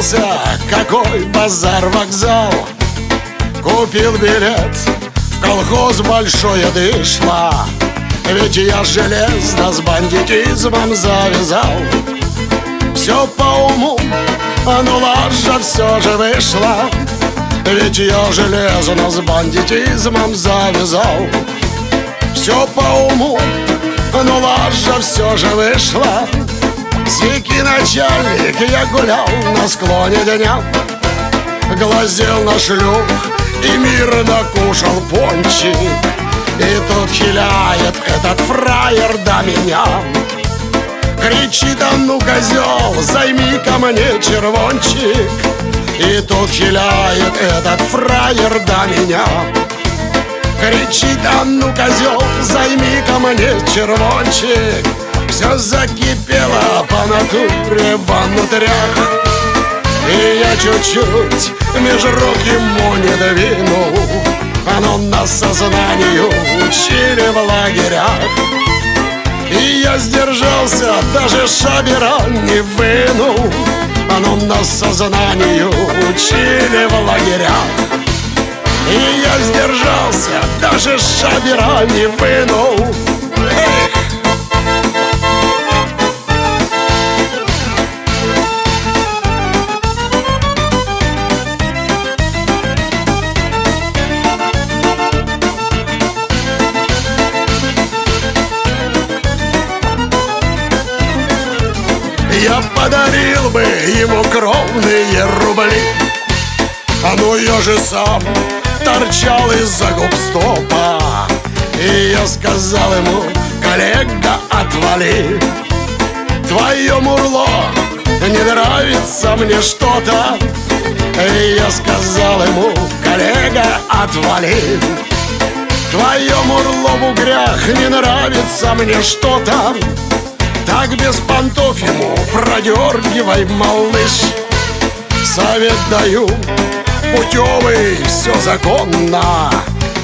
собрался, какой базар-вокзал. Купил билет в колхоз большое дышло, ведь я железно с бандитизмом завязал. Все по уму, но лажа все же вышла, ведь я железно с бандитизмом завязал. Все по уму, но лажа все же вышла. Сики начальник, я гулял на склоне дня, глазел на шлюх и мирно кушал пончик. И тут хиляет этот фраер до меня, кричит: а ну, козел, займи ко мне червончик. И тут хиляет этот фраер до меня, кричит: а ну, козел, займи ко мне червончик. Все закипело по натуре внутрях, и я чуть-чуть меж рук ему не двинул. Оно нас сознанию учили в лагерях, и я сдержался, даже шабера не вынул. Оно нас сознанию учили в лагерях, и я сдержался, даже шабера не вынул. Я подарил бы ему кровные рубли, но я же сам торчал из-за губстопа. И я сказал ему: коллега, отвали, твое мурло не нравится мне что-то. И я сказал ему: коллега, отвали, твое мурло в угрях не нравится мне что-то. Так без понтов ему продергивай, малыш. Совет даю путевый, все законно.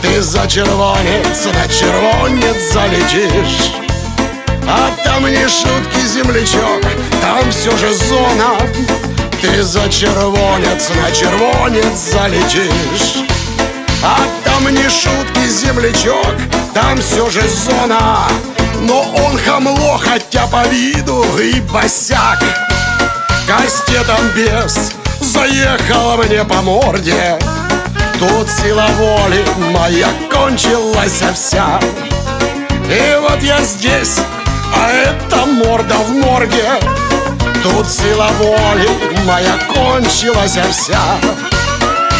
Ты за червонец на червонец залетишь, а там не шутки, землячок, там все же зона. Ты за червонец на червонец залетишь, а там не шутки, землячок, там все же зона. Но он хамло, хотя по виду и босяк. Кастетом бес заехал мне по морде. Тут сила воли моя кончилась вся. И вот я здесь, а эта морда в морге. Тут сила воли моя кончилась вся.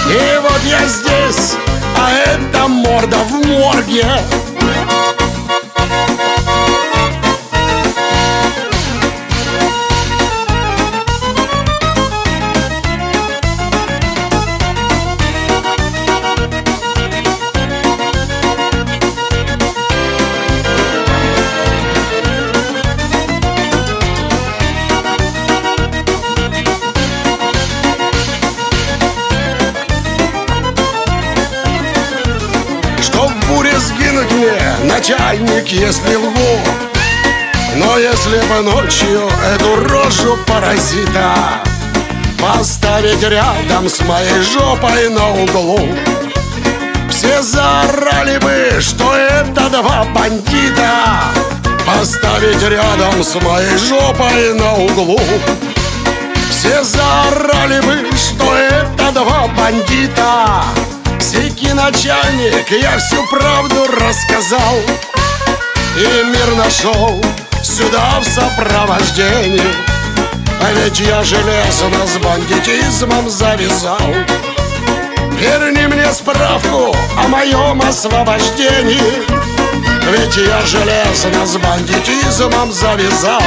И вот я здесь, а эта морда в морге. Сгинуть мне, начальник, если лгу, но если бы ночью эту рожу паразита поставить рядом с моей жопой на углу, все заорали бы, что это два бандита. Поставить рядом с моей жопой на углу, все заорали бы, что это два бандита. Сики начальник, я всю правду рассказал, и мир нашел сюда в сопровождении. А ведь я железно с бандитизмом завязал. Верни мне справку о моем освобождении, ведь я железно с бандитизмом завязал.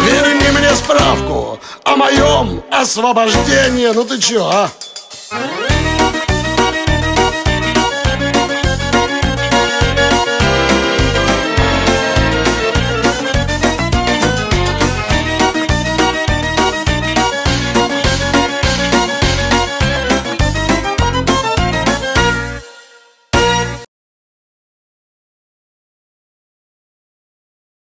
Верни мне справку о моем освобождении. Ну ты чё, а?